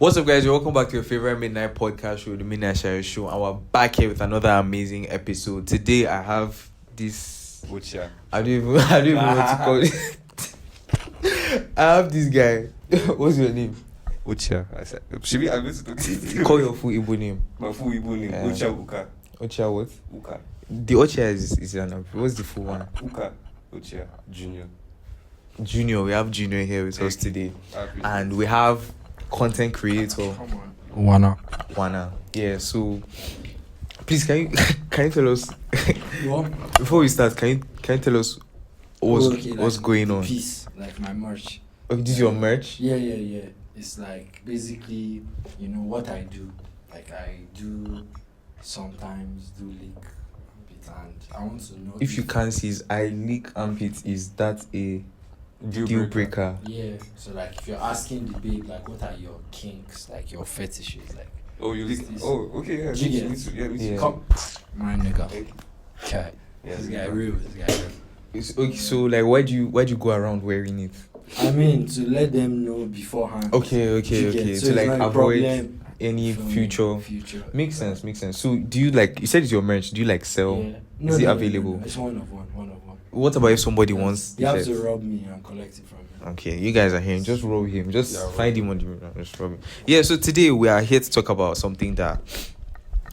What's up, guys? Welcome back to your favorite midnight podcast show, the Midnight Shayo Show, and we're back here with another amazing episode. Today, I have this. OCHEA. I don't even know what to call it. I have this guy. What's your name? OCHEA. I said, should we have to Call your full Igbo name. My full Igbo name. OCHEA Uka. OCHEA what? Uka. The OCHEA is an. What's the full one? Uka. OCHEA. Junior. Junior. We have Junior here with us today, and we have content creator. WANA. Yeah. So, please, can you tell us before we start? Can you tell us what's going on? Piece, like my merch. Okay, this is your merch. Yeah. It's like basically, what I do. Like I do sometimes do leak armpit, and I want to know If you can't see his I leak armpit, is that a deal breaker? Yeah. So like, if you're asking the big, like, what are your kinks, like your fetishes, like. Oh, you leak. Oh, okay. Yeah. Me too. Yeah. Come, my nigga. Okay. Yeah, This guy real. Okay, so like, why'd you go around wearing it? I mean, to let them know beforehand. Okay. So To like it's not a avoid problem any from future. Makes sense. So do you like? You said it's your merch. Do you like sell? Yeah. Is it available? No. It's one of one. What about if somebody wants? You have the to shirt? rob me and collect it from me. Okay, you guys are here. Just rob him. Just Yeah, find him on the just rob him. Yeah. So today we are here to talk about something that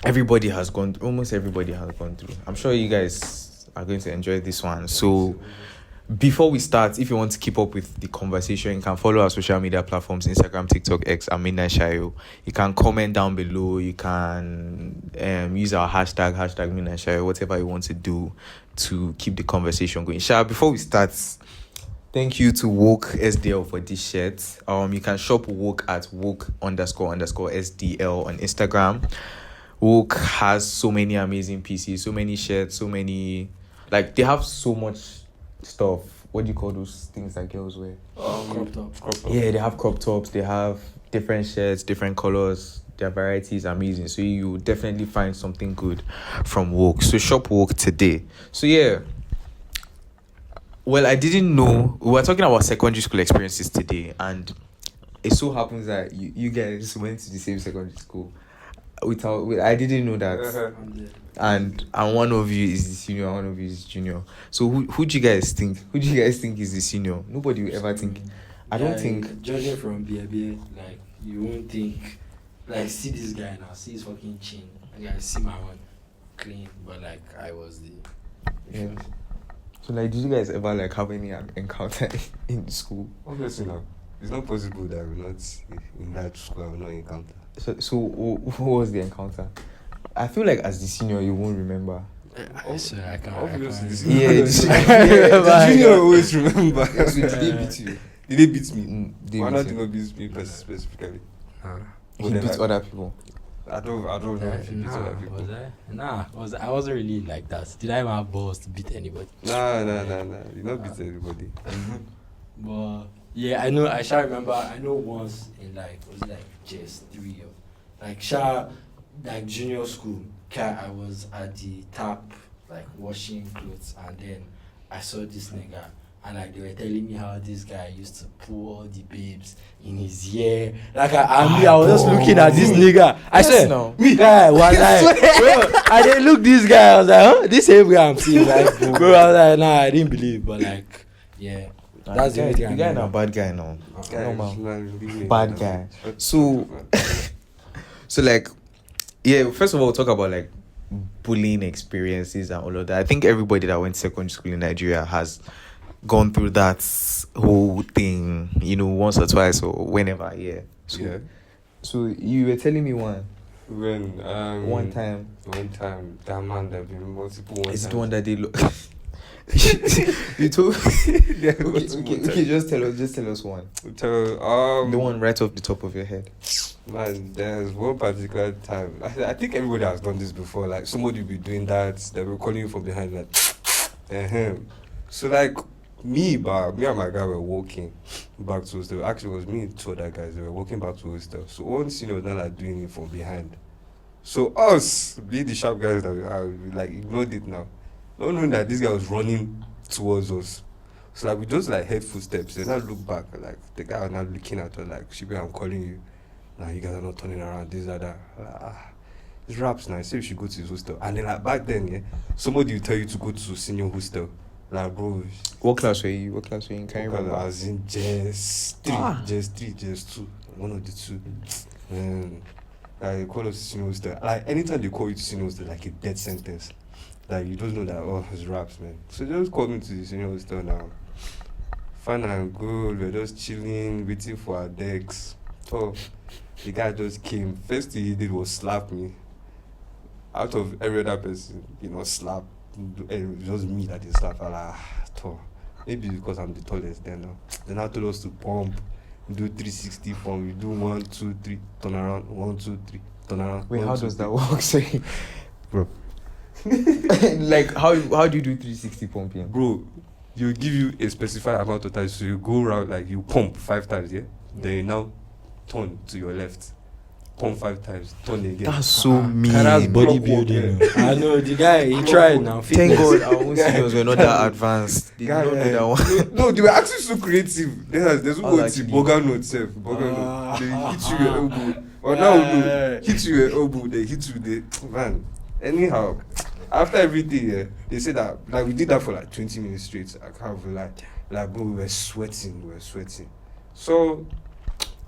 almost everybody has gone through. I'm sure you guys are going to enjoy this one. So before we start, if you want to keep up with the conversation, you can follow our social media platforms: Instagram, TikTok, X, and Midnight Shayo. You can comment down below. You can use our hashtag Midnight Shayo, whatever you want to do to keep the conversation going. Sha, before we start, thank you to Woke SDL for this shirt. You can shop Woke at woke__SDL on Instagram. Woke has so many amazing pieces, so many shirts, so many, like, they have so much stuff. What do you call those things that girls wear? Crop top. Yeah, they have crop tops, they have different shirts, different colors. Their variety is amazing. So you definitely find something good from Woke. So shop Woke today. So yeah. Well, I didn't know. We were talking about secondary school experiences today, and it so happens that you guys went to the same secondary school. I didn't know that. And one of you is the senior, and one of you is junior. So who do you guys think? Who do you guys think is the senior? Nobody will ever think. I don't think. Judging from BABA, like, you won't think, like, see this guy now, see his fucking chin. Like, I see my one clean, but like, I was the. Yeah. So like, did you guys ever like have any encounter in school? Obviously, no. It's not possible that we're not in that school. I will not encounter. So what was the encounter? I feel like as the senior you won't remember. Obviously, I can't. Obviously, Yeah, the junior always remember. So did they beat you? Did they beat me? They Why beat not you. did not beat me specifically? He beat other people. I don't know if he beat other people. I wasn't really like that. Did I ever have balls to beat anybody? Nah. You not beat anybody. But yeah, I know. I shall remember. I know once in was it like JS3 or like junior school. I was at the tap, like washing clothes, and then I saw this nigga, and like they were telling me how this guy used to pull all the babes in his ear. Like I was just looking at this nigga. I said, no. me guy, one night. I didn't look this guy. I was like, huh? This same guy I'm seeing, like, bro. I was like, nah, I didn't believe, but like, yeah. That's the only thing I The guy know. not bad guy now. Normal. Bad Bad guy. So like, yeah, first of all, we'll talk about like bullying experiences and all of that. I think everybody that went to secondary school in Nigeria has gone through that whole thing, once or twice or whenever, yeah. So you were telling me one time, that man, there have been multiple ones. is it the one that they look? You told okay, just tell us one. The one right off the top of your head. Man, there's one particular time. I think everybody has done this before. Like, somebody will be doing that. They will calling you from behind, like, So like me and my guy were walking back to hostel. Actually, it was me and two other guys. They were walking back to hostel. So one senior was not like doing it from behind. So us, being the sharp guys that we like ignored it now. Not knowing that this guy was running towards us. So like we just like heard footsteps. Then I look back, like the guy was now looking at us like, Shibi, I'm calling you. Now you guys are not turning around, this, that. It's raps now. Say you should go to his hostel. And then like back then, yeah, somebody will tell you to go to senior hostel. Like bro, What class were you? Can you remember? I was in JS 3, JS 3, JS 2, one of the two. Like call us to senior hostel. Like anytime they call you to senior hostel, like a death sentence. Like you don't know that it's raps, man. So they just called me to the senior hostel now. Fine and good, we're just chilling, waiting for our decks. So the guy just came. First thing he did was slap me. Out of every other person, slap. It was just me that they slap. Maybe because I'm the tallest then. Then I told us to pump, do 360 pump. We do 1, 2, 3, turn around, 1, 2, 3, turn around. Wait, 1, how 2, does 3. that work? Sorry. Bro. Like how do you do 360 pumping? Bro, you give you a specified amount of times, so you go around like you pump 5 times, yeah? Then you now turn to your left. Pump 5 times, turn again. That's so mean. That's bodybuilding. I know the guy. He tried now. Thank Fitness. God our own seniors were not that advanced. They Guy, don't know that one. no, they were actually so creative. There's one Actually. Boga note self. Boga note. They hit you your elbow. Or now no, hit you your elbow. They hit you the man. Anyhow, after everything, yeah, they said that like we did that for like 20 minutes straight. I can't even lie. Like bro, we were sweating. So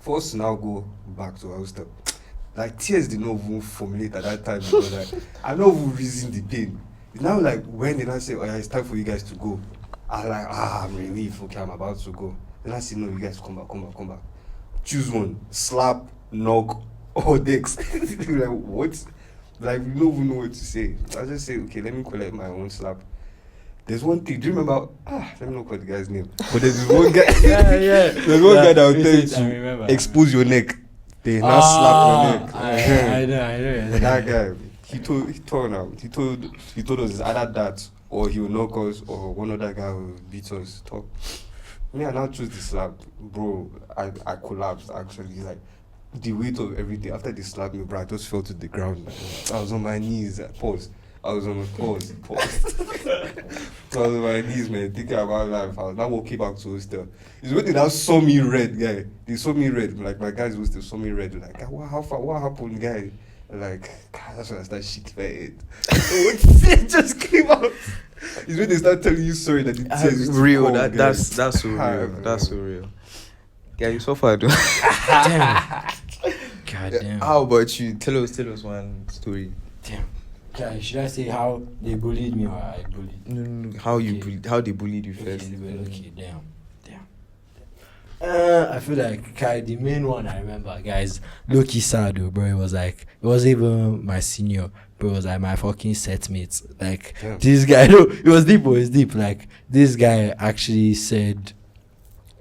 for us to now go back to our hostel, like tears did not even formulate at that time because like I not even reason the pain. It's now like when they now say, oh yeah, it's time for you guys to go. I'm like, I'm relieved. Okay, I'm about to go. Then I say, no, you guys come back. Choose one. Slap, knock, or dex. Like, what? Like, we don't even know what to say. I just say, okay, let me collect my own slap. There's one thing. Do you remember? Let me not call the guy's name. But there's this one guy. Yeah. There's one guy that will tell you I remember. to expose your neck. They now slap your neck. I know. That guy, he told us it's either that or he will knock us or one other guy will beat us. Talk. Me, I now choose the slap, bro. I collapsed actually. Like the weight of everything after they slapped me, bro. I just fell to the ground. I was on my knees. Pause. I was on my pause. I was on my knees, man, thinking about life. I was now walking back to hostel. It's when they now saw me red, guy. They saw me red. Like my guys hostel saw me red. Like, what happened, guy? Like, God, that's when I started shit my head. What just came out? It's when they start telling you sorry that the tears used to Real. come, That's so real. Man. That's so real. Yeah, you suffered. Damn. God damn. How about you? Tell us one story. Damn. Okay, should I say how they bullied me or I bullied? No, how you how they bullied you first. Okay, damn. I feel like the main one I remember, guys, low-key sad though, bro. It wasn't even my senior, bro. It was like my fucking set mates. Like, yeah. This guy, no, it was deep. Like, this guy actually said,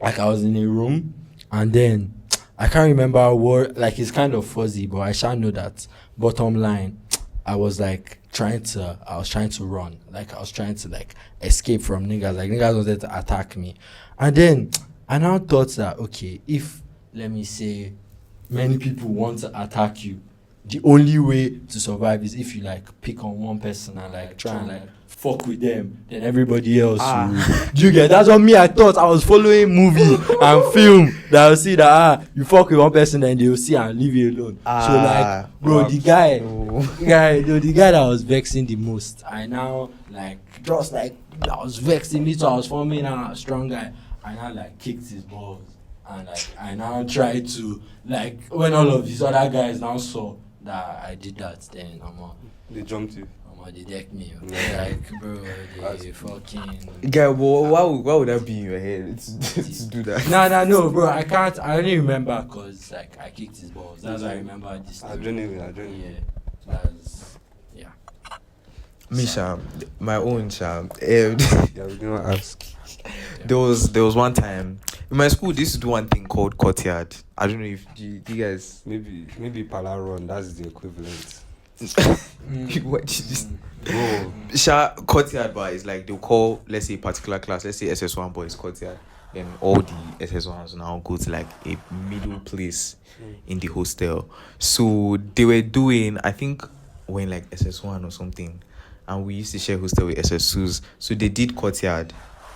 like, I was in a room, and then I can't remember what, like, it's kind of fuzzy, but I shall know that bottom line, I was trying to run. Like, I was trying to, like, escape from niggas. Like, niggas wanted to attack me. And then I now thought that, okay, if, let me say, many people want to attack you, the only way to survive is if you, like, pick on one person and, like, try and, like, fuck with them, then everybody else will. Do you get? That's what me, I thought. I was following movie and film that I'll see that, you fuck with one person and they'll see and leave you alone. So, like, bro, the guy that was vexing the most, I now, like, just, like, that was vexing me, so I was forming a strong guy. I now like kicked his balls and like I now tried to like when all of these other guys now saw that I did that, then They jumped you. They decked me. Like bro, they fucking Guy, why would that be in your head to do that? No, bro, I can't. I only remember because like I kicked his balls. That's why I remember this. Adrenaline. Yeah, that's Misha, my own child. Yeah, we didn't ask. There was one time in my school. They used to do one thing called courtyard. I don't know if you guys Maybe Palaron. That's the equivalent. what did you Bro, courtyard bar is like they'll call, let's say, a particular class, let's say SS1 boys courtyard, then all the SS1s now go to like a middle place in the hostel. So they were doing, I think, when like SS1 or something, and we used to share hostel with SS2s. So they did courtyard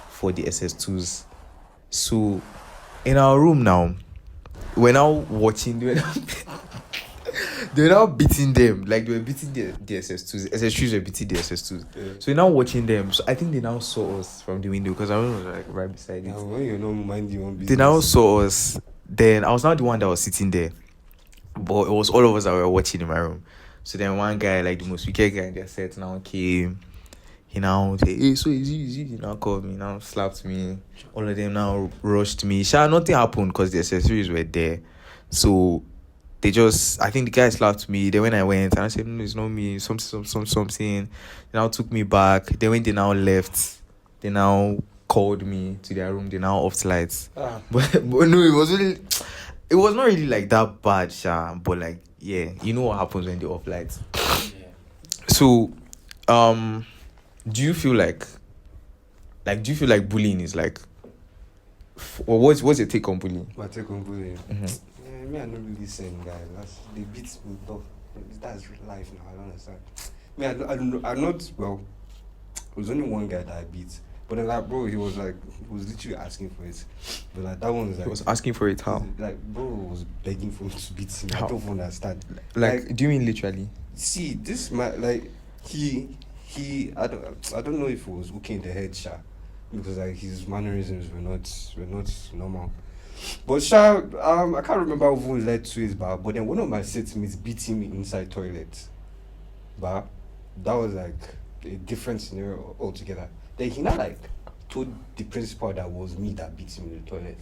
for the SS2s. So in our room now, were now watching. They were now beating them. Like, they were beating the SS2s. SS3s were beating the SS2s. Yeah. So we're now watching them. So I think they now saw us from the window because I was like right beside it. Now, when you're not minding your own business. They now saw us. Then I was not the one that was sitting there, but it was all of us that were watching in my room. So then one guy, like the most wicked guy in their set, now came. He now said, "Hey, so is he?" He now called me, now slapped me. All of them now rushed me. Nothing happened because the accessories were there. So they just, I think the guy slapped me. Then when I went, and I said, "No, it's not me. Something." They now took me back. Then when they now left, they now called me to their room. They now off the lights. But no, it was not really like that bad, Sha. But like, yeah, you know what happens when they off lights. Yeah. So, do you feel like bullying is like, or what's your take on bullying? My take on bullying. Mm-hmm. Yeah, me, I'm not really saying, guys. They beat me tough. That's life now. I don't understand. Me, I'm not. Well, it was only one guy that I beat. But then, like, bro, he was literally asking for it. But like, that one was like, He was asking for it. How? Like, bro was begging for me to beat him. How? I don't understand. Like, do you mean literally? See, this man, like, he. I don't know if it was okay in the head, Sha, because like his mannerisms were not normal. But Sha, I can't remember who led to it, but then one of my setmates beat him inside toilet. But that was like a different scenario altogether. Then he now like told the principal that was me that beat him in the toilet.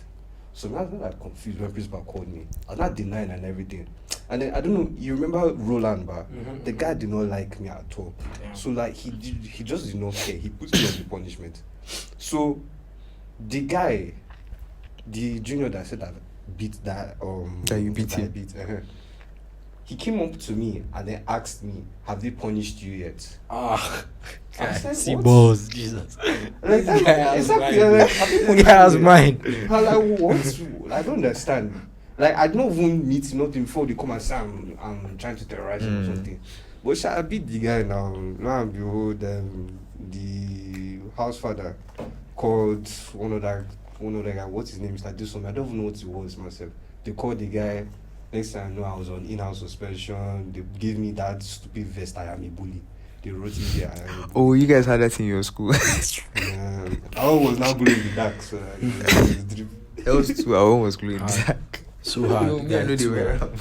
So now I was like confused when principal called me. I was not denying and everything. And then I don't know, you remember Roland, but the guy did not like me at all. Yeah. So like he just did not care. He put me on the punishment. So the guy, the junior that said that beat that That you beat him. He came up to me and then asked me, "Have they punished you yet?" Ah, I said, see "What?" balls, Jesus. Like, This guy has exactly. mine. Like, have they This punished guy has you yet? mine. I'm like, what? I don't understand. Like, I don't even meet nothing before they come and say I'm trying to terrorize him or something. But shall I beat the guy now? Lo and behold, the house father called one other guy. What's his name? Like this one. I don't even know what it was myself. They called the guy. Next time I know I was on in-house suspension. They gave me that stupid vest. I am a bully. They wrote it there. I am a bully. Oh, you guys had that in your school. I was now bullying the dark, so it drip. That was true. I almost glued in the So hard. No, me, I know they too were. hard.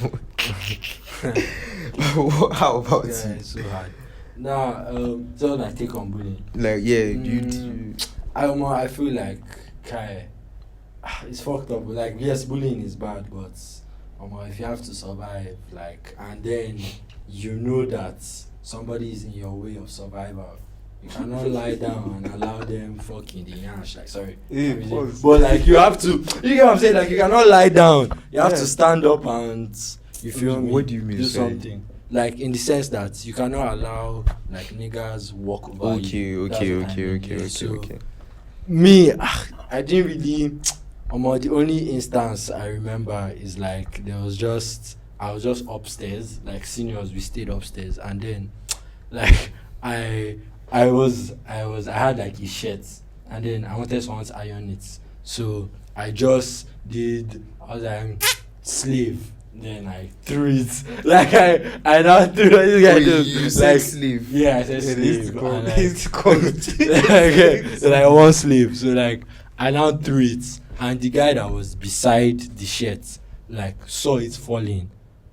How about Yeah, you? it's so hard. Nah, so I take on bullying. Like, yeah, you I feel like it's fucked up. Like, yes, bullying is bad, but if you have to survive, like, and then you know that somebody is in your way of survival, you cannot lie down and allow them fucking the ash. Like, sorry. Yeah, pause. But like, you have to. You get what I'm saying? Like, you cannot lie down. You have Yeah. to stand up and, you feel me? What do you mean, Do sorry? something. Like, in the sense that you cannot allow like niggas walk over you. That's what I mean. Yeah, so Okay. Me, I didn't really. The only instance I remember is like I was just upstairs, like seniors, we stayed upstairs, and then like I had like a shirt, and then I wanted someone to iron it, so I was like slave. Then I threw it. Like I now threw it. This guy Wait, just, you like, said slave? Yeah, I said It slave. is called. and, like, It's called. okay, so like one slave. So like I now threw it, and the guy that was beside the shirt like saw it falling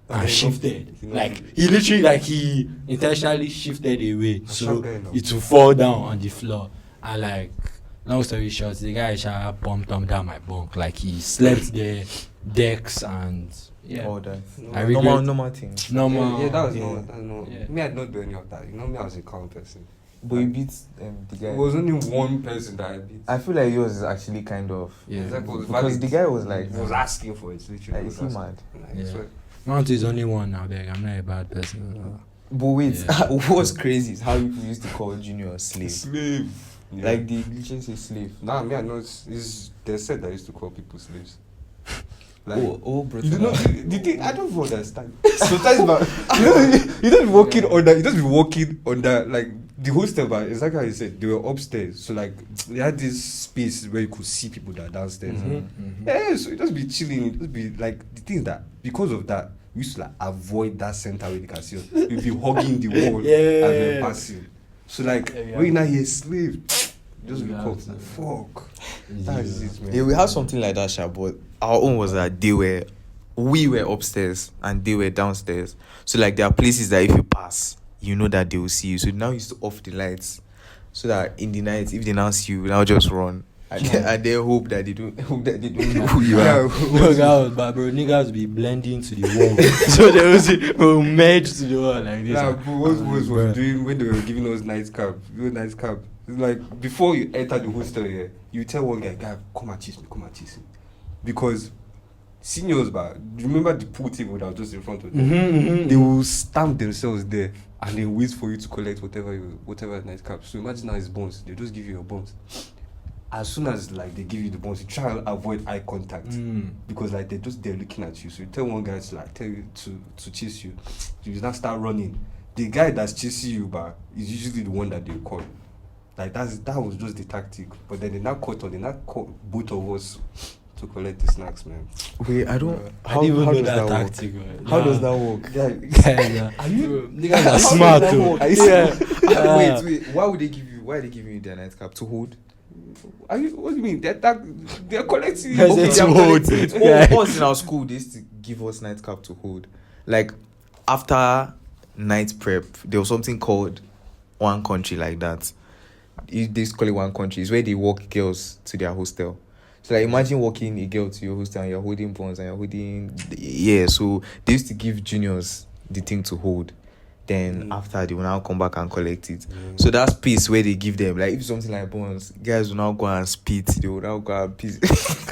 and Okay, shifted. no. Like he literally, like, he intentionally shifted away so sharp guy now. it will fall down on the floor. And like, long story short, the guy bumped down my bunk. Like, he slept there, decks, and yeah. All that. I regret- Normal thing. Normal. Yeah, that was yeah. normal. That's normal. Yeah. Me, I did not do any of that. You know, me, I was a calm person. But you beat the guy. It was only one person that I beat. I feel like yours is actually kind of. Yeah. Exactly. It was Because valid. the guy was like. He was asking for it, literally. Like, He is he was mad? asking. Like, Yeah. I swear. Mount is only one now, beg. I'm not a bad person. But wait, Yeah. what's crazy is how people used to call Junior a slave. Slave. Yeah. Like, the literally say slave. Nah, me, I know they said that I used to call people slaves. Like, Bro. you know, the thing, I don't understand. Sometimes, you don't be walking under, like, the hostel, but exactly how you said, they were upstairs. So like they had this space where you could see people that are downstairs. Yeah, so it just be chilling. It just be like the things that because of that we used to like avoid that center where they can see us. We'd be hugging the wall as we're passing. So like when you're not here slave, just be caught. Like, fuck. That's it, man. Yeah, we had something like that, Sha, but our own was that we were upstairs and they were downstairs. So like there are places that if you pass, you know that they will see you. So now you used to off the lights so that in the night, if they now see you, now just run. And they hope that they don't know who you are. But bro, niggas be blending to the wall. So they will merge to the wall like this. Nah, bro, what was doing when they were giving us night cab? Night cab. It's like before you enter the hostel here, you tell one guy, come and chase me. Because seniors, but remember the pool table that was just in front of them? They will stamp themselves there and then wait for you to collect whatever night cap. So imagine now it's bonds. They just give you your bonds. As soon as like they give you the bonds, you try and avoid eye contact because like they're looking at you. So you tell one guy to like tell you to chase you. You now start running. The guy that's chasing you, but is usually the one that they call. Like that was just the tactic. But then they now caught both of us to collect the snacks, man. Wait, how does that tactic work? How does that work? Are you niggas are smart too? Wait. Why are they giving you their nightcap to hold? What do you mean? They're collecting. Once in our school, they used to give us nightcap to hold. Like after night prep, there was something called One Country like that. They used to call it One Country. It's where they walk girls to their hostel. So like imagine walking a girl to your hostel and you're holding bonds and you're holding so they used to give juniors the thing to hold. Then after they will now come back and collect it. So that space where they give them, like if something like bonds, guys will now go and spit, they will now go and piss.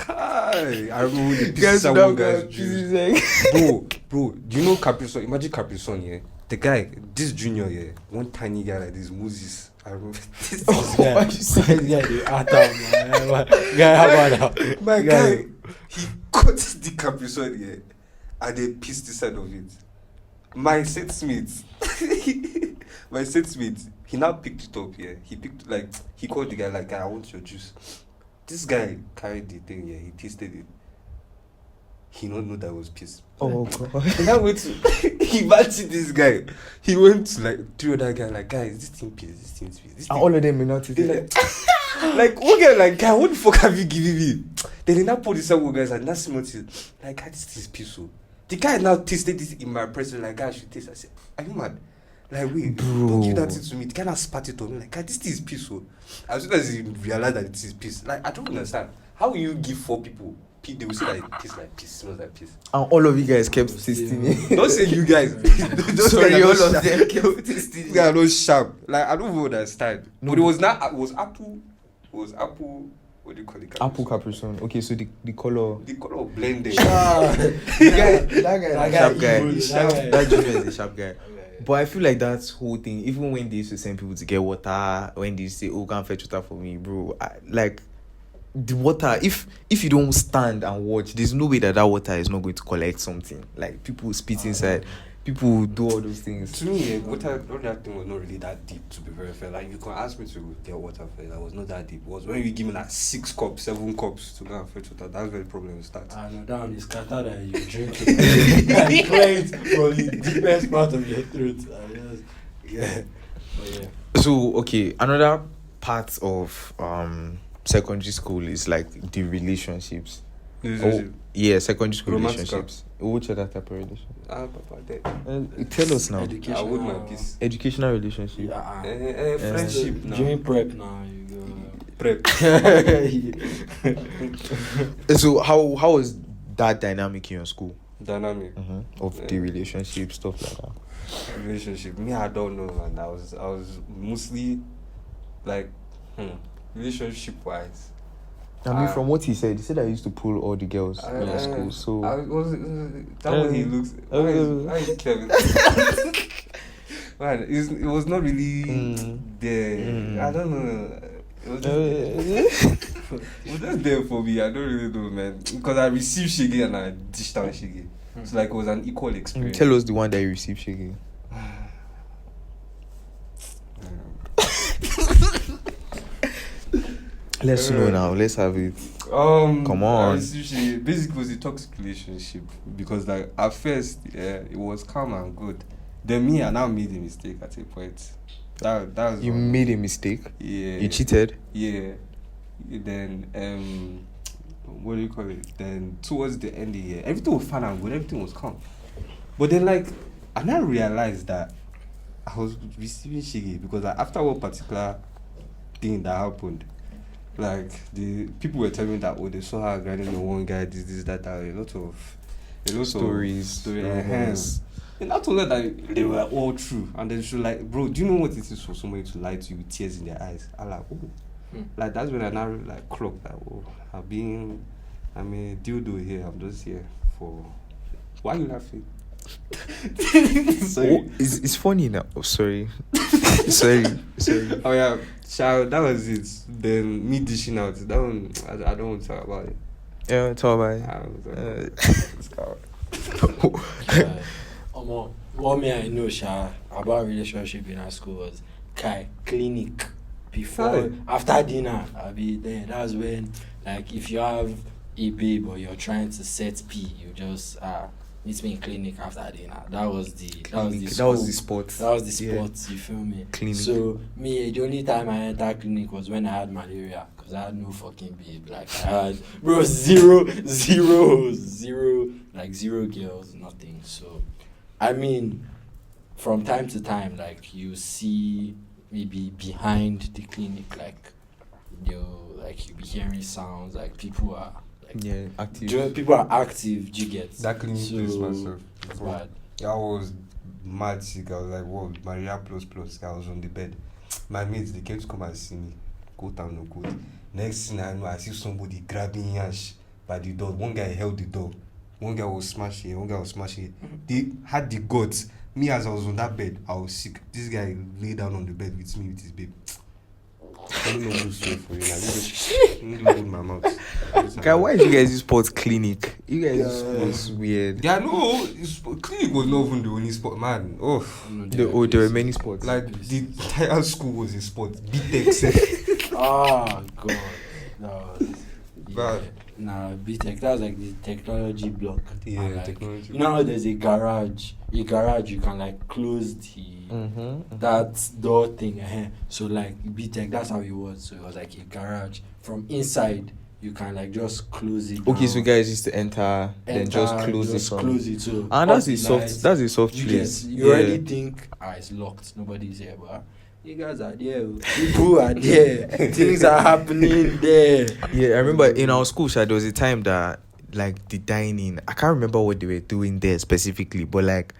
I remember the guys will now go and piss. Bro, do you know Capri Sun? Imagine Capri Sun, yeah. The guy, this junior, yeah, one tiny guy like this, Moses. I remember this guy. My guy, he cut the Capri Sun, yeah, and they pissed the side of it. My seatmate, he now picked it up, yeah. He called the guy like, I want your juice. This guy carried the thing, yeah, he tasted it. He don't know that was piss. Oh god. And I went to he batted this guy. He went to like three other guy like, guys, this thing piss. And all of them will not taste like like one guy like, guy, what the fuck have you given me? Then they now put this up with guys and that's smelled it. Like, guy, this is piss. So the guy now tasted this in my presence, like, guy, I should taste. I said, are you mad? Like, wait, bro, don't give that thing to me. The guy now spat it on me, like, guy, this thing is piss. So as soon as he realized that it is piss, like, I don't understand. How will you give 4 people? They will say that it tastes like piss, smells like piss. And all of you guys kept tasting it. Don't say you guys. Sorry, all of them kept tasting it. They are not sharp. Like, I don't understand. No. But it was apple. What do you call it? Apple Capri Sun. Okay, so the color. The color blended. That junior is a sharp guy. But I feel like that whole thing, even when they used to send people to get water, when they say, "Oh, come fetch water for me, bro," the water, if you don't stand and watch, there's no way that water is not going to collect something. Like people spit inside, people do all those things. To me, water, that thing was not really that deep, to be very fair. Like, you can ask me to get water for it, that was not that deep. It was when you give me like 6 cups, 7 cups to go and fetch water, that's where the problem starts. I know, that one is scatter that you drink it and cleanse from the deepest part of your throat. So okay, another part of secondary school is like the relationships. Secondary school relationships. Which other type of relationship? Tell us now. Educational relationship. Friendship now. During prep now, you go. Prep. So how was that dynamic in your school? Dynamic of the relationship, stuff like that. Relationship. Me, I don't know, man. I was mostly like relationship wise. I mean, from what he said I used to pull all the girls in your school. So that way he looks. Why is Kevin? Man, it was not really there. I don't know. It was just there for me. I don't really know, man. Because I received Shige and I dished out Shige. So like it was an equal experience. Tell us the one that you received Shige. Let's know now. Let's have it. Come on. Basically, it was a toxic relationship because, like, at first, it was calm and good. Then me, I now made a mistake at a point. That was You made a mistake. Yeah. You cheated. Yeah. Then what do you call it? Then towards the end of the year, everything was fun and good. Everything was calm. But then, like, I now realized that I was receiving shiggy because, like, after one particular thing that happened, like, the people were telling me that, they saw her grinding on one guy, this, that, a lot of Stories. And I told her that they were all true. And then she was like, bro, do you know what it is for somebody to lie to you with tears in their eyes? I'm like, oh. Like, that's when I now, like, clocked that, I'm a dildo here. I'm just here for... Why are you laughing? Sorry. It's funny now. Oh, sorry. sorry. Oh, yeah. Shayo, that was it. Then me dishing out. That one, I don't want to talk about it. Yeah, talk about it. I don't want to talk about it. What me I know, Sha, about relationship in our school was clinic. Before, after dinner, that's when, like, if you have a babe or you're trying to set P, you just meet me in clinic after dinner. That was the sport. You feel me? Clinic. So me, the only time I entered clinic was when I had malaria, because I had no fucking babe. Like, I had zero, like, zero girls, nothing. So, I mean, from time to time, like, you see maybe behind the clinic, like, you'll be hearing sounds, like, people are, like, active. People are active, do you get? That clinic place myself. It's bad. I was mad sick. I was like, whoa, Maria plus. I was on the bed. My mates, they came to come and see me. Quote and no quote. Next thing I know, I see somebody grabbing Yash by the door. One guy held the door. One guy was smashing. They had the guts. Me, as I was on that bed, I was sick. This guy lay down on the bed with me with his babe. I don't know who's sorry for you. Like, let me hold my mouth. Guy, why did you guys use sports clinic? You guys was weird. Yeah, no, clinic was not even the only sport, man. There were many sports. Like, the entire school was a sport. BTEC. Oh, God. No. Bad. Nah, BTEC, that was like the technology block. Yeah, and, like, technology. You know how there's a garage? You can, like, close that door thing. So, like, BTEC, that's how it was. So it was like a garage. From inside, you can, like, just close it down. Okay, so guys used to enter then just close it. Close it. So and that's a soft place. You already think, it's locked. Nobody's here, but you guys are there. People are there. Things are happening there. Yeah, I remember in our school, there was a time that, like, the dining, I can't remember what they were doing there specifically, but, like,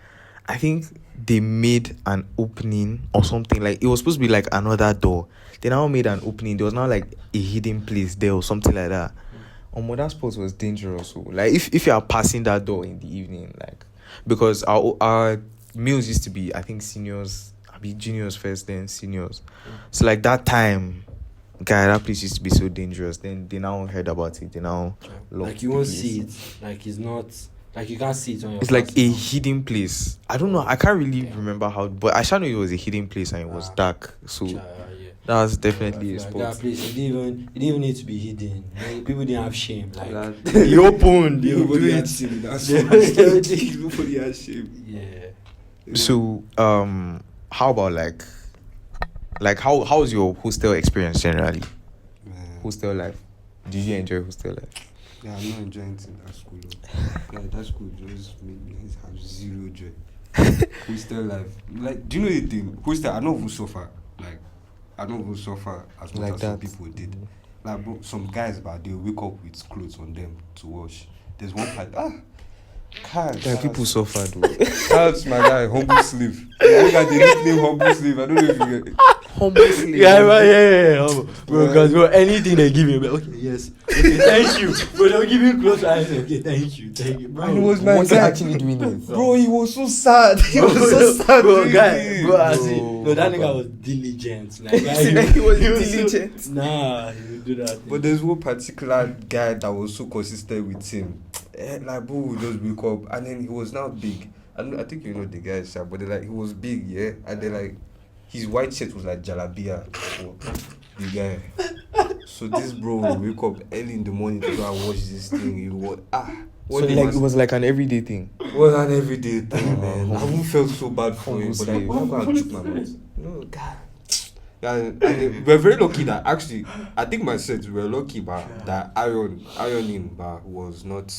I think they made an opening or something. Like, it was supposed to be like another door. They now made an opening. There was now, like, a hidden place there or something like that. That spot was dangerous. So, like, if you are passing that door in the evening, like, because our meals used to be, I think, juniors first, then seniors. So, like, that time, that place used to be so dangerous. Then they now heard about it. They now locked like, you won't see it. Like, it's not, like, you can't see it on your. It's like a hidden place. I don't know. I can't really remember how, but I sure know it was a hidden place and it was dark. So that was definitely a spot. Like, that place, it didn't even need to be hidden. Like, people didn't have shame. Like, he opened. Nobody had shame. Nobody had shame. Yeah. So, how about like how was your hostel experience generally? Hostel life. Did you enjoy hostel life? Yeah, I'm not enjoying it in that school. Yeah, that school just made me have zero joy. Hostel life. Like, do you know the thing? Hostel, I don't even suffer. Like, I don't even suffer as much as some people did. Like, bro, some guys, they wake up with clothes on them to wash. There's one part, people suffer though. That's my guy, humble slave. I got the nickname humble slave. I don't know if you get it. Humble slave. Yeah. Bro, because anything they give you, okay, yes. Okay, thank you. Bro, they'll give you clothes. I say, okay, thank you. Bro, and it was my guy actually doing it. Bro, he was so sad. He was so sad. Bro, that nigga was diligent. Like, he was diligent. Nah, he would do that thing. But there's one particular guy that was so consistent with him. Like, bro would just wake up, and then he was now big. I think you know the guy, but he was big, yeah. And then, like, his white shirt was like jalabia. The guy. So this bro will wake up early in the morning to go and watch this thing. He was So like it was like an everyday thing. It was an everyday thing, man. I won't felt so bad for him, but Honestly. I'm gonna choke my mouth. No, God. And we're very lucky that actually, I think myself we were lucky, but that ironing was not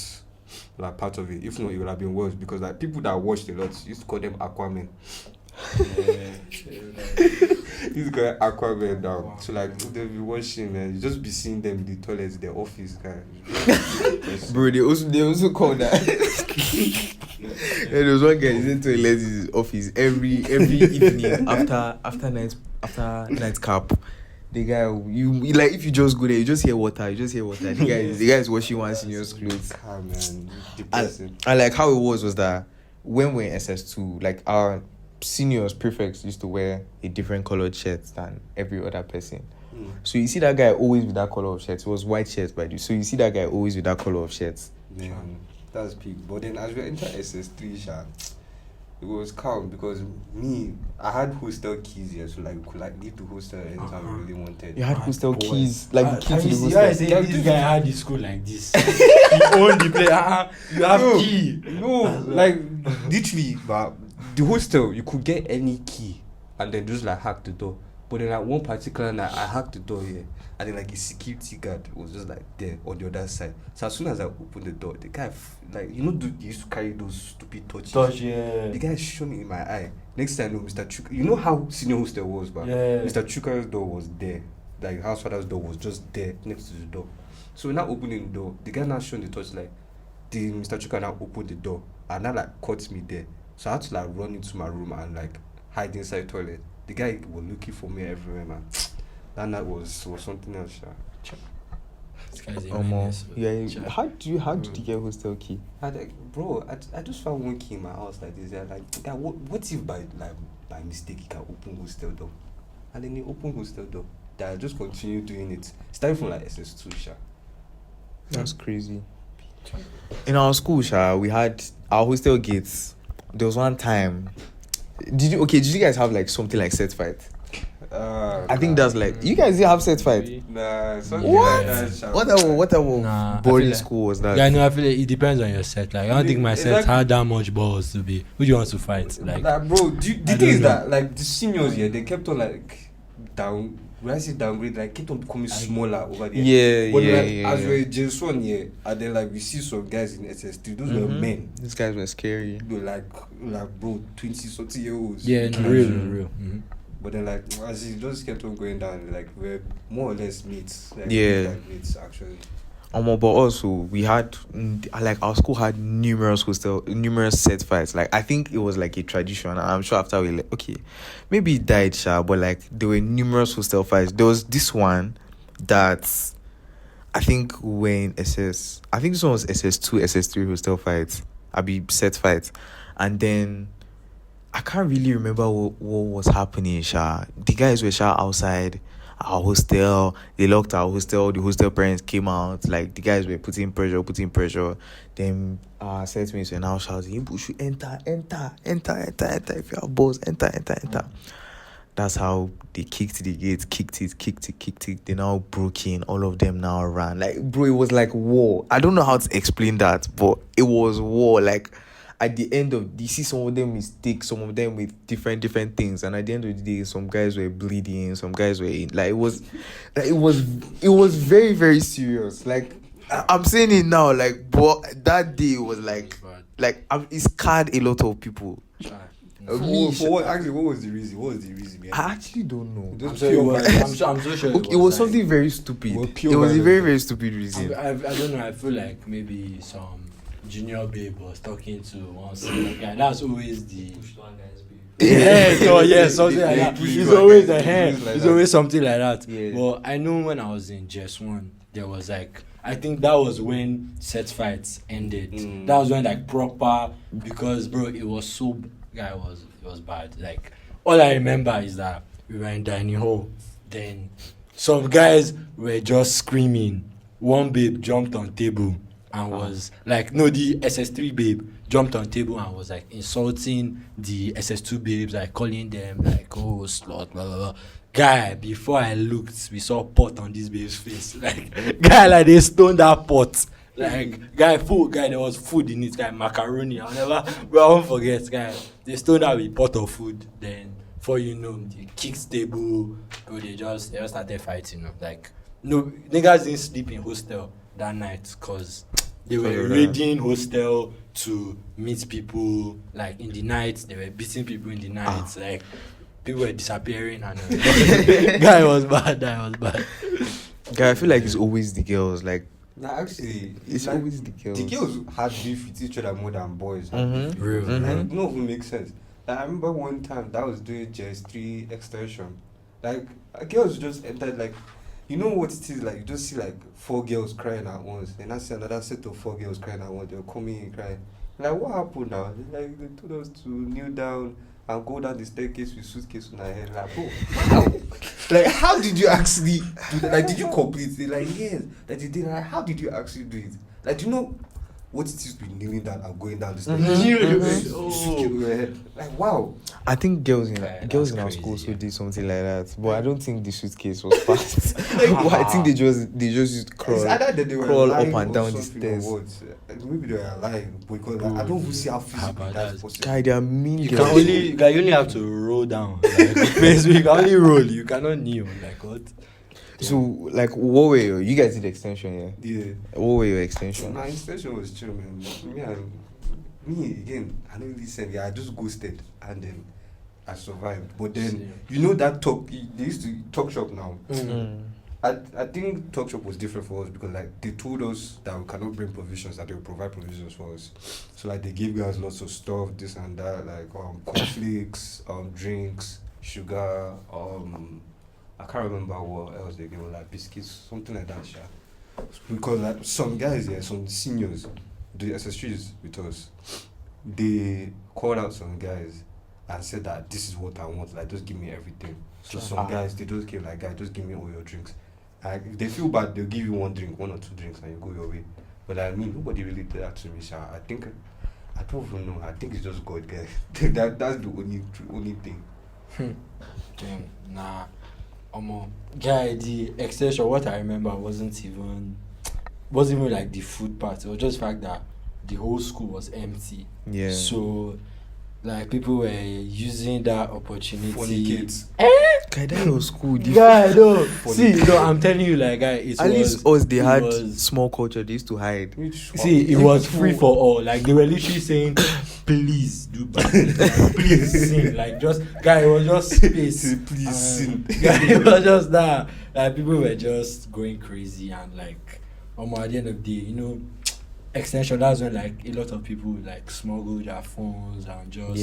like part of it. If not, it would have been worse because like people that watched a lot used to call them Aquaman. He's got Aquaman down. Wow. So like they'll be watching, man. You just be seeing them in the toilets, their office guy. Bro, they also call that. Yeah, there was one guy he's into his office every evening after night cap. The guy you like if you just go there, you just hear water. The guy is washing one senior's clothes. Man, and like how it was that when we're in SS2, like our seniors prefects used to wear a different colored shirt than every other person. So you see that guy always with that color of shirt. It was white shirts by the way. So you see that guy always with that color of shirts. Man, that's peak. But then as we enter SS3, it was calm because I had hostel keys here, so like we could like leave the hostel anytime we really wanted. You had hostel keys, like the key to the You hostel. guys say this guy had the school like this. He owned the place. You have key. No, like literally, but the hostel you could get any key and then just like hack the door. But then like one particular night I hacked the door here and then like a security guard was just like there on the other side. So as soon as I opened the door, the guy like he used to carry those stupid torches. Yeah. The guy shone in my eye. Next time, no, Mr. Chuka, you know how senior hostel was, but Mr. Chuka's door was there. Like house father's door was just there next to the door. So we're now opening the door. The guy now shone the torch like the Mr. Chuka now opened the door and now like caught me there. So I had to like run into my room and like hide inside the toilet. The guy was looking for me everywhere, man. That night was something else, This guy's a menace, Yeah. How did you get hostel key? I just found one key in my house like this. I'm like, guy, what if by mistake he can open hostel door? And then he opened hostel door. That I just continue doing it. Starting from like SS2, That's crazy. In our school, we had our hostel gates. There was one time. Did you guys have like something like set fight? I think that's like you guys didn't have set fight. Nah, something What? like that. What boring like, school was that? Yeah, no, I feel like it depends on your set. Like I don't think my set had that much balls to be. Who do you want to fight? Like bro, the thing is that like the seniors here, they kept on like down. When I say downgrade, like kept on becoming smaller over there. As we're Jason here, and then like we see some guys in SS3, those were men. These guys were scary. They were like bro, 20-something-year-olds. Yeah, in real. Mm-hmm. But then like as it just kept on going down, like we're more or less mates. Like, like mates actually. But also we had like our school had numerous set fights. Like I think it was like a tradition. And I'm sure after we maybe it died, but like there were numerous hostel fights. There was this one that I think this one was SS2, SS3 hostel fights. Set fights, and then I can't really remember what was happening. The guys were outside our hostel. They locked our hostel. The hostel parents came out. Like the guys were putting pressure. Then our setmates were now shouting, "You should enter. If you are boss, enter." That's how they kicked the gate, kicked it. They now broke in. All of them now ran. Like bro, it was like war. I don't know how to explain that, but it was war. Like at the end of you see some of them mistake, some of them with different things, and at the end of the day, some guys were bleeding, some guys were in. Like it was very, very serious. Like I'm saying it now, like but that day was like it scarred a lot of people. What was the reason? I actually don't know. I'm so sure. It was something very stupid. It was a very, very stupid reason. I don't know. I feel like maybe some junior babe was talking to one senior guy. That's always the something like that. It's always it's always something like that. Yeah. But I know when I was in JS1, there was like I think that was when set fights ended. That was when like proper because bro, it was so guy it was bad. Like all I remember is that we were in dining hall. Then some guys were just screaming. One babe jumped on table. and was like, no, the SS3 babe jumped on table and was like insulting the SS2 babes, like calling them like, oh, slut, blah blah blah. Guy, before I looked, we saw pot on this babe's face. Like, guy, like they stoned that pot. Like, guy, food, guy, there was food in it, guy, macaroni. I'll never, bro, I won't forget, guy. They stoned out with pot of food. Then, before you know, the kicked table, bro, they just started fighting. Like, no, niggas didn't sleep in hostel that night because they were raiding hostel to meet people. Like, in the night, they were beating people in the night. Like, people were disappearing. And guy was bad. Guy, I feel like it's always the girls. Like, Nah, actually, it's like, always the girls. the girls had beef with each other more than boys. Real. Like, no, it makes sense. Like, I remember one time that was doing JS3 extension. Like, girls just entered, like, you know what it is, like, you just see, like, 4 girls crying at once. And I see another set of 4 girls crying at once. They'll come in and cry. Like, what happened now? Like, they told us to kneel down and go down the staircase with suitcase on our head. Like, bro, how? Like, how did you actually do that? Like, did you complete it? Like, yes. Like, they did. Like, how did you actually do it? Like, do you know what it is to be kneeling down and going down the stairs? Suitcase on your head. Like, wow. I think girls in That's our crazy, school also yeah. did something like that, but I don't think the suitcase was fast. Well, I think they just used to It's crawl either that they were crawl lying up and or down the something or stairs. what. Maybe they were lying because like, I don't even see how physically about that's that? possible. Guy, they are mean You girls. you only have to roll down. Like, basically, you can only roll. You cannot kneel. Like what? So, like, what were you guys did extension, yeah? Yeah. What were your extension? My extension was chill, man. Me again, I don't listen. Yeah, I just ghosted and then I survived. But then, you know that they used to talk shop now. I think talk shop was different for us because like they told us that we cannot bring provisions, that they will provide provisions for us. So like they gave us lots of stuff, this and that, like cornflakes, drinks, sugar, I can't remember what else they gave us, like biscuits, something like that, sha. Because like some guys here, some seniors, the SS3s with us, they called out some guys and said that this is what I want, like just give me everything. So some guys, they just came like, guys, just give me all your drinks. Like if they feel bad, they'll give you 1 drink, 1 or 2 drinks, and you go your way. But I mean, nobody really did that to me, sha. I don't even know. I think it's just God, guys. That's the only thing. Damn, nah. Guy, the extension, what I remember wasn't even like the food part. It was just the fact that the whole school was empty. Yeah. So, like, people were using that opportunity. Funny kids. Guy, that was cool. Guy, no. See, no, I'm telling you, like, guy, At least us, they had was, small culture. They used to hide. see, it was free for all. Like, they were literally saying, please do bad. Like, please sing. Like, just, guy, it was just space. Please sing. Guy, it was just that. Like, people were just going crazy and, like, at the end of the day, you know, extension, that's when, like, a lot of people, like, smuggle their phones and just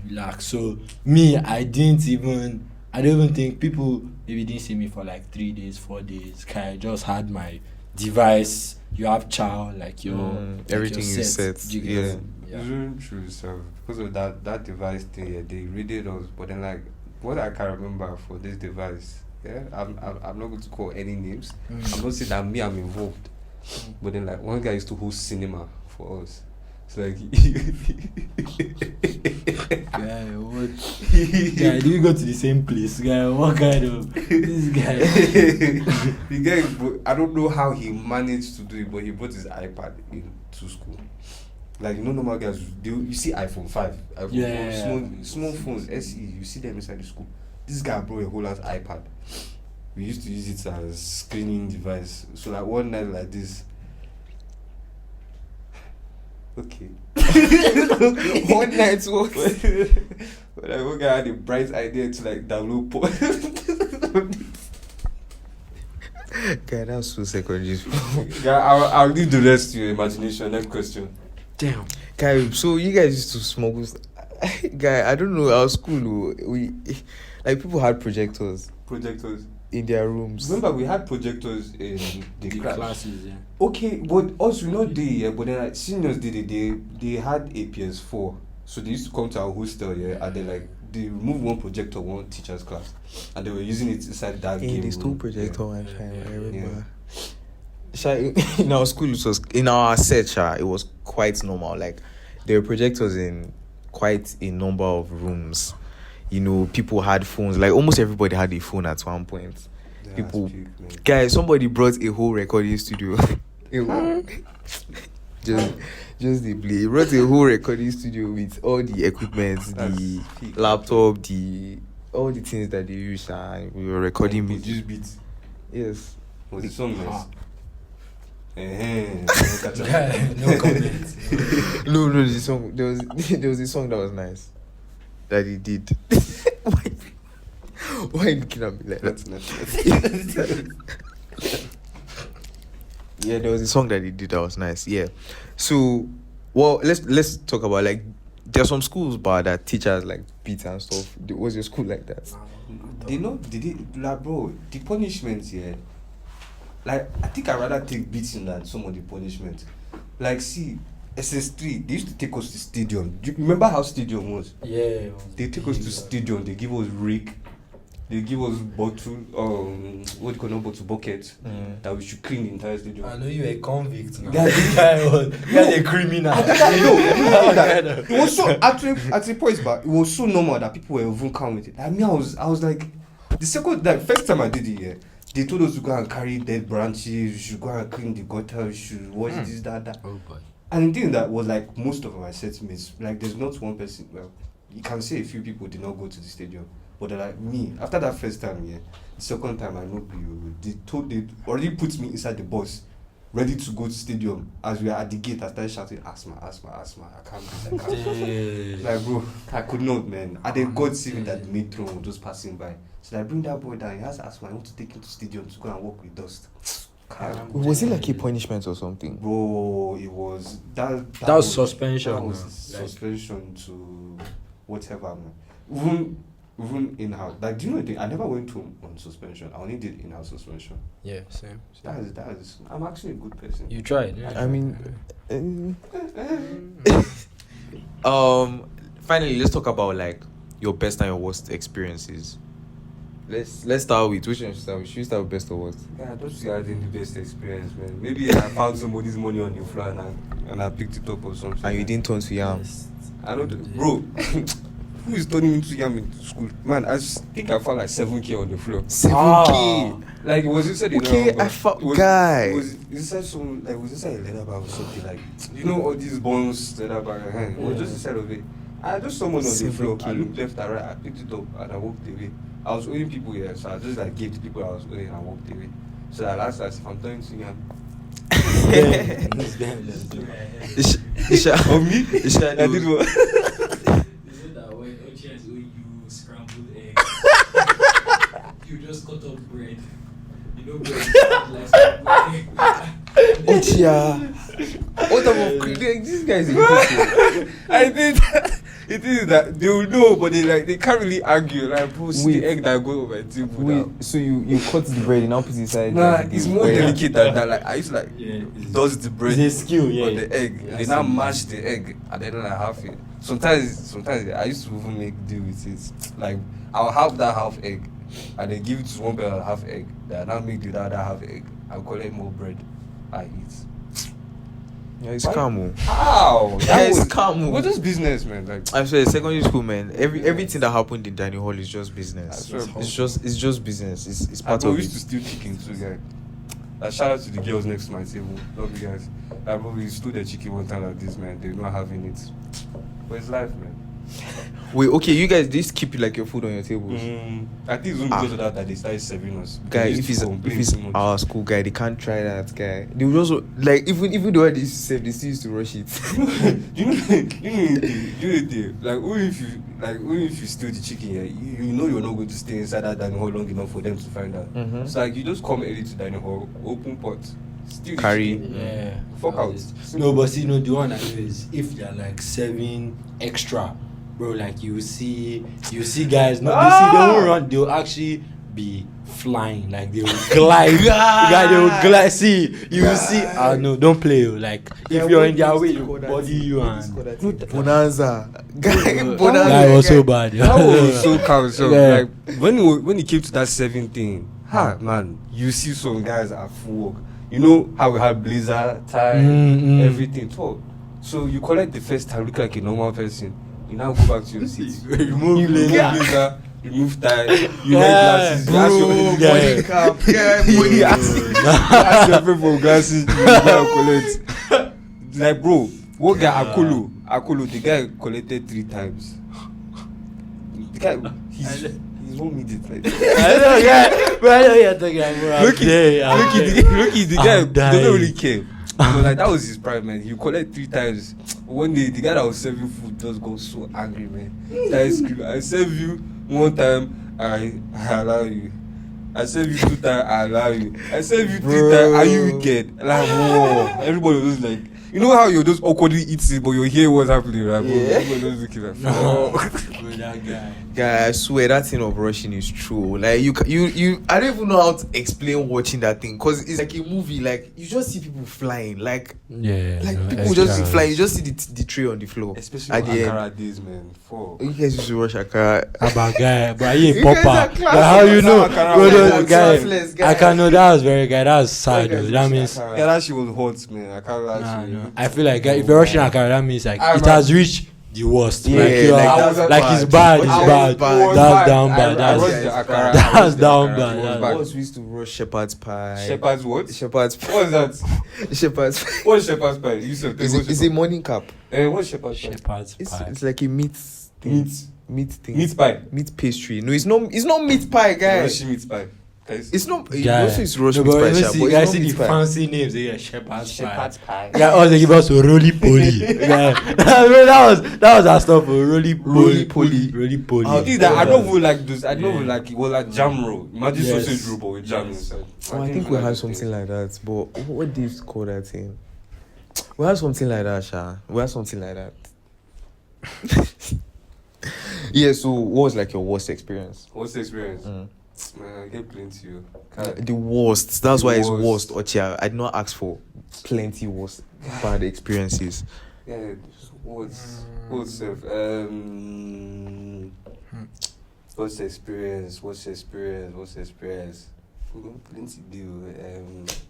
relax. So, me, I don't even think people maybe didn't see me for, like, 3 days, 4 days. I just had my device. You have chow, like, your everything like your is set. Yeah. It's really true, so because of that device thing, yeah, they raided us. But then, like, what I can remember for this device, yeah, I'm not going to call any names. I'm not saying that I'm involved. But then, like, one guy used to host cinema for us. It's like, guy, what? Guy, do you go to the same place? Guy, what kind of this guy? the guy, I don't know how he managed to do it, but he brought his iPad into school. Like, you know, normal guys, you see iPhone 5, iPhone 4, small phones, SE, you see them inside the school. This guy brought a whole ass iPad. We used to use it as screening device. So like one night like this. Okay. One night what? But like one guy had a bright idea to like download porn. Guy, that was so secondary. Yeah, I'll leave the rest to your imagination. Next question. Damn. Guy, so you guys used to smuggle. Guy, I don't know. Our school, we like people had projectors in their rooms. Remember, we had projectors in the classes, yeah. Okay, but also not they, yeah, but then like seniors they had a PS4, so they used to come to our hostel, yeah, and they like they removed one projector, one teacher's class, and they were using it inside that game. They stole room. projector Yeah. one time. I remember. In our school, in our set, it was quite normal. Like there were projectors in quite a number of rooms. You know, people had phones. Like almost everybody had a phone at one point. Yeah, People, speak, man. guys, somebody brought a whole recording studio. just the play. He brought a whole recording studio with all the equipment, the That's peak. laptop, all the things that they use, and we were recording Like, music. produce beats. Yes. Was the song nice? No comment. No, the song there was a song that was nice that he did. Why are you looking at me like that? Yeah, there was a song that he did that was nice. Yeah. So, well, let's talk about like there are some schools but that teachers like beat and stuff. Was your school like that? Like, bro, the punishments here. Like, I think I'd rather take beating than some of the punishment. Like, see, SS3, they used to take us to stadium. Do you remember how stadium was? Yeah. They take us to stadium, they give us rake, they give us bottle, what do you call it, bottle buckets, that we should clean the entire stadium. I know you're a convict now. Yeah, You're a criminal. It was so at the point, but it was so normal that people were even calm with it. I mean, I was like, first time I did it, yeah, they told us to go and carry dead branches, we should go and clean the gutter, we should wash this, that. Oh boy. And the thing that was like most of my setmates, like there's not one person, well, you can say a few people did not go to the stadium, but they're like me, after that first time, yeah, the second time I know you, they already put me inside the bus, ready to go to stadium. As we are at the gate, I started shouting, asthma, I can't breathe. Like, bro, I could not, man. And then God see me that the matron was just passing by. So I bring that boy down, he has asthma, I want to take him to stadium to go and walk with dust. Was it like a punishment or something? Bro, it was that was suspension. That was man. suspension to whatever, man. Even in-house. Like, do you know the thing? I never went home on suspension. I only did in-house suspension. Yeah, same. That is. I'm actually a good person. You tried. Yeah. I mean, finally, let's talk about like your best and your worst experiences. Let's start with which one should we start with? Should we start with best or worst? Yeah, I don't see I did the best experience, man. Maybe I found somebody's money on the floor and I picked it up or something. And you didn't turn to yam. I don't, bro. Who is turning into yam in school? Man, I think I found like 7K on the floor. 7K. Like it was inside the Okay, I found guy. It was inside some, like it was inside a leather bag or something, like you know all these bones leather bag. It was just inside of it. I just someone on the floor. I looked left and right. I picked it up and I walked away. I was owing people here, so I just like gave the people I was owing and walked away. So I asked if I'm turning to yam. On me? I did what? They said that when OCHEA is owing you scrambled eggs, you just cut off bread. You know bread is like scrambled egg. OCHEA. What type of this guy is a I did. It is that they will know, but they can't really argue. Like, bro, see the egg that go over my table. Now. So you cut the bread and now put it inside. Nah, it's more delicate than that. Like I used to like Yeah, dust the bread it's a skill, yeah. on the egg. They now mash the egg and then I half it. Sometimes I used to even make deal with it. Like I'll have that half egg and then give it to one person half egg. Then I now make the other half egg. I'll collect more bread. I eat. Yeah, it's calm. Ow! Yeah, it's calm. What is business, man? Like I'm sorry, secondary school, man. Everything that happened in dining hall is just business. I swear, It's just business. It's I part of used to it. steal chicken too, guys. Shout out to the girls next to my table. Love you guys. I probably stole their chicken one time like this, man. They're not having it. But it's life, man. Wait, okay, you guys just keep it like your food on your tables. I think it's only because of that they started serving us. Guy, They if used it's to complain too much. our school guy, they can't try that guy. They will also like even the way they used to serve, they still used to rush it. you know like even if you steal the chicken here, you know you're not going to stay inside that dining hall long enough for them to find out. So like you just come early to dining hall, open pot, steal the Carry. chicken, Yeah. fuck out. No, but see, the one I know is if they're like serving extra, bro, like you see guys, no, they won't run, they'll actually be flying, like they will glide. Guy, they will glide. See, you will see. No, don't play. Like if you're in their way, you body you and Bonanza. Guy, that was so bad. That was so calm. So Yeah. like when it came to that 7 thing, man, you see some guys at full work. You know how we had blazer, tie, everything. So you collect the first time, look like a normal person. You now go back to your seat. Remove blazer, remove tie, you wear glasses, you ask your body cap, you ask your friend for glasses, you go collect. Like bro, what guy Akolo, the guy collected 3 times. The guy, he's 1 minute like I know, yeah. But I know you're talking about. Look at the guy doesn't really care. So like that was his pride, man. He collect 3 times. One day the guy that was serving food just got so angry, man. That is scream. I serve you 1 time, I allow you. I serve you 2 times, I allow you. I serve you 3 times, are you wicked? Like whoa. Everybody was like, you know how you're just awkwardly eating, but you hear what's happening, right? Yeah. Everybody was looking like, oh. That guy. Guy, I swear that thing of rushing is true. Like you I don't even know how to explain watching that thing, because it's like a movie. Like you just see people flying, like people just see flying. You just see the tray on the floor. Especially at on the Ankara end. days, man. Fuck. You guys used to rush Akara. About guy, but he You guys popper. are But class. how you know? Ankara Bro, was those guy, selfless guy. I can know that was very guy. That was sad. That Though. guy's That rushing means Akara. Yeah, that shit was hot, man. I can't lie nah, to you. no. I feel like if you're rushing Akara, that means like I it has reached the worst. Yeah, like, you like, are- that was like it's bad. It's I was bad. bad. That's down bad. I rushed That's the Akara. that's down bad. What was we used to rush shepherd's pie? Shepherd's what? Shepherd's pie. What is that? Shepherd's pie. What's shepherd's pie? You said Is it morning cap? what's shepherd's pie? Shepherd's pie. It's like a meat thing. Meat thing. Meat pie. Meat pastry. No, it's not meat pie, guys. Russian meat pie. Guys. It's not. You Guy. also it's roast No, meat but pie, even sha, see, but guys it's see not the meat pie. fancy names. They get shepherd's pie. pie. Yeah, all they give us a roly poly. Yeah, that was our stuff. Roly Roly poly. poly. Roly poly. I think that I don't even like those. I don't even like it was like jam roll. Imagine Yes. sausage roll but with jam Yes. inside. Oh, I think we had something like that. But what do you call that thing? We had something like that, Sha. We had something like that. Yeah. So, what was like your worst experience? What's the experience? Man, I get plenty. The worst. That's The why it's worst. worst. OCHEA. I did not ask for plenty worst bad experiences. Yeah, what's self? What's the experience? Plenty deal.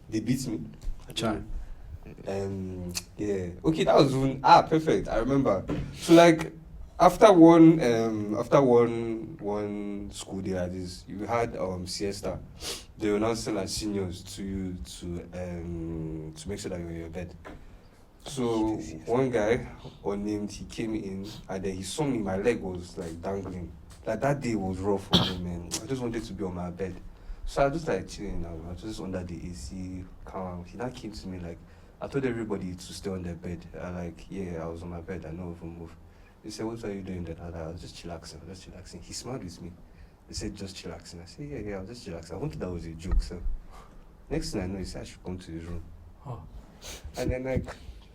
They beat me. Try. Yeah. Okay, that was even perfect. I remember. So like after one school day like this, you had siesta. They will now send like seniors to you to make sure that you're in your bed. So one guy unnamed, he came in and then he saw me, my leg was like dangling. Like that day was rough for me, man. I just wanted to be on my bed. So I was just like chilling now. I was just under the AC, calm. He now came to me like, I told everybody to stay on their bed. I was on my bed, I know if I move. He said, what are you doing then? I was just chillaxing, He smiled with me. He said, just chillaxing. I said, yeah, I was just chillaxing. I wanted that was a joke, so. Next thing I know, he said I should come to his room. Oh. And then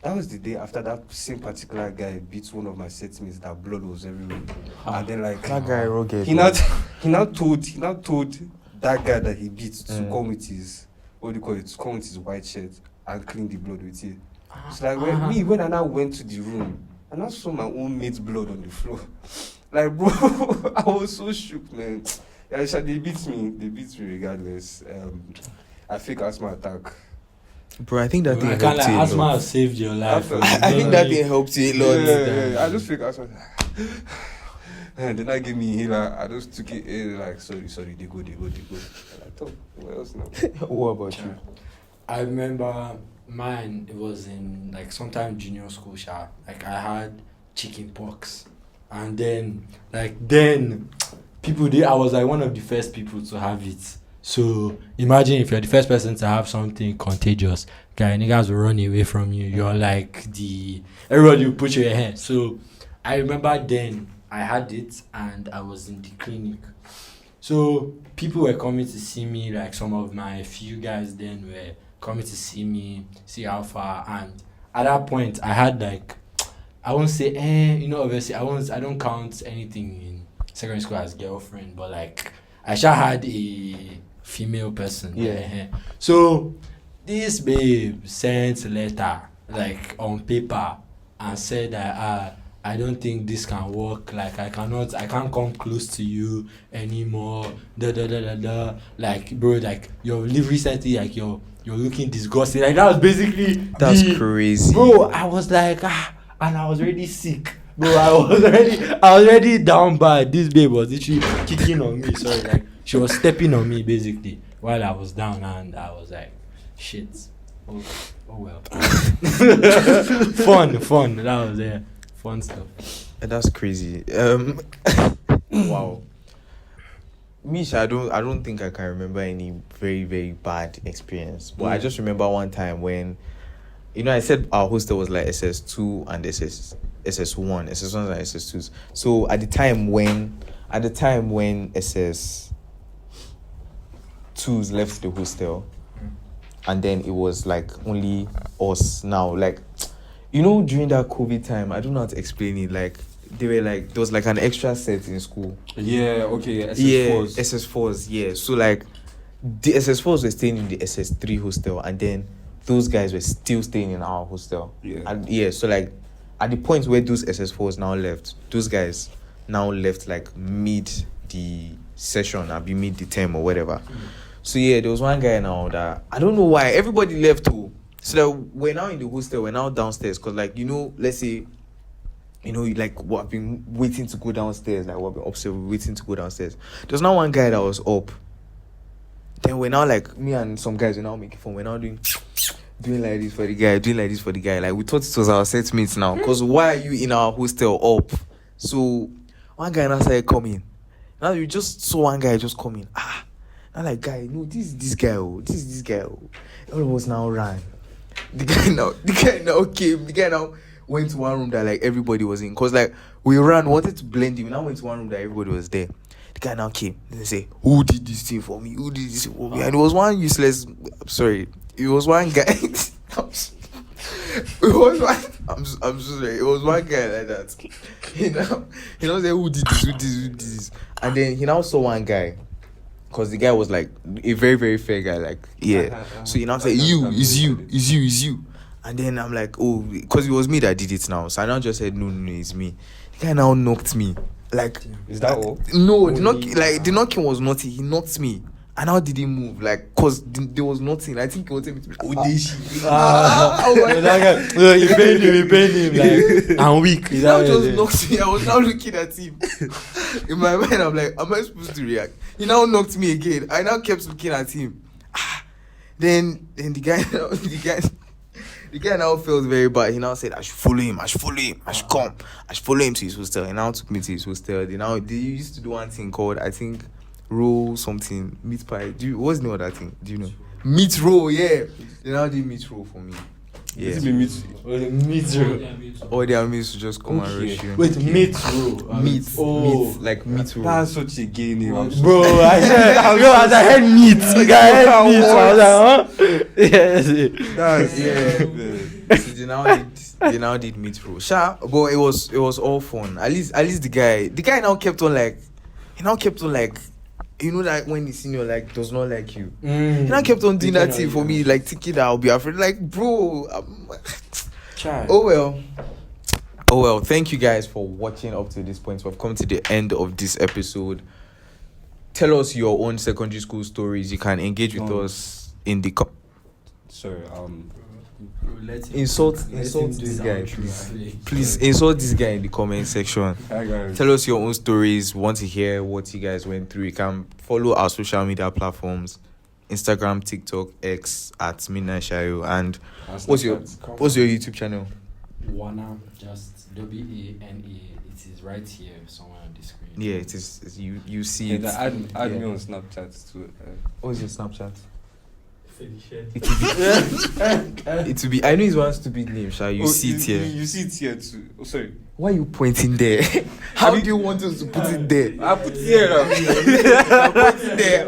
that was the day after that same particular guy beat one of my setmates that blood was everywhere. And then That guy rugged. he now told that guy that he beat to come with his to come with his white shirt and clean the blood with it. It's like when I now went to the room and I saw my own mate's blood on the floor. Like bro, I was so shook, man. Yeah, they beat me regardless. I fake asthma attack. Bro, I think that thing I can't helped like you a asthma lot. has saved your life. I think that thing helped you a lot. Yeah. I just fake asthma attack. And then I gave me healer. I just took it in like sorry, they go. And I thought, what else now? What about you? I remember mine. It was in like sometime junior school. Like I had chicken pox, and then people did. I was like one of the first people to have it. So imagine if you're the first person to have something contagious, guy, niggas will run away from you. You're like everybody will put your hand. So I remember then I had it and I was in the clinic. So people were coming to see me, like some of my few guys then were coming to see me, see how far. And at that point I had like, I won't say, obviously I don't count anything in secondary school as girlfriend, but like I sure had a female person. Yeah. So this babe sent a letter like on paper and said that I don't think this can work. Like, I can't come close to you anymore. Like, bro, like, your live recently, like, you're looking disgusting. Like, that was basically That's crazy. Bro, I was like, and I was already sick. Bro, I was already down bad. This babe was literally kicking on me. Sorry, like, she was stepping on me, basically, while I was down, and I was like, shit. Oh well. Fun. That was fun stuff. That's crazy. Wow. Misha, I don't think I can remember any very, very bad experience. But I just remember one time when, I said our hostel was like SS2 and SS1, SS1s and SS2s. So at the time when SS2s left the hostel, and then it was like only us now, like, during that COVID time, I don't know how to explain it. Like, there was like an extra set in school. Yeah, okay. SS4s. Yeah, SS4s. Yeah. So like, the SS4s were staying in the SS3 hostel, and then those guys were still staying in our hostel. Yeah. And so like, at the point where those SS4s now left, those guys now left like mid the session, or mid the term or whatever. So yeah, there was one guy now that I don't know why everybody left too. So that we're now in the hostel, we're now downstairs, because like, let's say, like, we've been waiting to go downstairs, like we've been upstairs, we're waiting to go downstairs. There's now one guy that was up. Then we're now like, me and some guys are now making fun. We're now doing like this for the guy, Like, we thought it was our set mates now, because why are you in our hostel up? So one guy now started coming. Now you just saw one guy just coming. I'm like, guy, no, this is this guy. All of us now ran. The guy now came. The guy now went to one room that like everybody was in. Cause like we wanted to blend him. We now went to one room that everybody was there. The guy now came. They say, who did this thing for me? And it was one useless. Sorry, it was one guy. It was one. I'm so sorry. It was one guy like that. He now said, who did this? And then he now saw one guy. Because the guy was like a very, very fair guy, like, yeah. So he now said, is you. And then I'm like, oh, because it was me that did it now. So I now just said, no, it's me. The guy now knocked me. Like, is that all? No, the knocking was naughty. He knocked me. And how did he move? Like, because there was nothing. I think he wanted me to be like, he paid him, like, I'm weak. He now just knocked me. I was now looking at him. In my mind, I'm like, am I supposed to react? He now knocked me again. I now kept looking at him. Then the guy now felt very bad. He now said, I should follow him. I should follow him to his hostel. He now took me to his hostel. They used to do one thing called, I think, roll something, meat pie. What's the name of that thing? Do you know? Meat roll, yeah. They now did meat roll for me. Yeah. Meat roll. Or their meats to just come and rush you. Wait, meat roll. Meat roll. That's such a gay name. Bro, I heard meat. I was like, huh? Yes. So they now did meat roll. But it was all fun. At least the guy now kept on like, like when the senior like does not like you. He now kept on doing that thing for me, like thinking that I'll be afraid. Like, bro, oh well. Thank you guys for watching up to this point. We've come to the end of this episode. Tell us your own secondary school stories. You can engage with us in the insult this guy, please insult this guy in the comment section. Tell us your own stories. We want to hear what you guys went through. You can follow our social media platforms: Instagram, TikTok, X at Shayo. And what's your YouTube channel? WANA, just WANA. It is right here somewhere on the screen. Yeah, it is. You see it. Add me on Snapchat too. What's your Snapchat? It will be. I know it's one stupid name, Sha. You see it here. You see it here too. Oh, sorry. Why are you pointing there? How do you want us to put it there? I put it here. I put it there.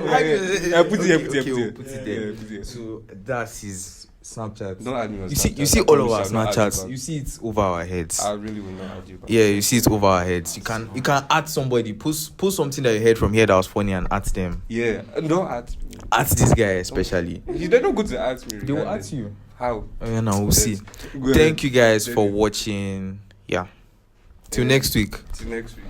I put it here. We'll put it there. So that's his Snapchat. Don't add me on You see all of our Snapchats. You see it over our heads. I really will not add you. Yeah, you see it over our heads. You can add somebody. Post something that you heard from here that was funny and add them. Yeah, don't add me. Add this guy especially. They're not good to add me. They will add you. How? Oh, yeah, no, we'll see. Thank you guys for watching. Yeah. Till next week. Till next week.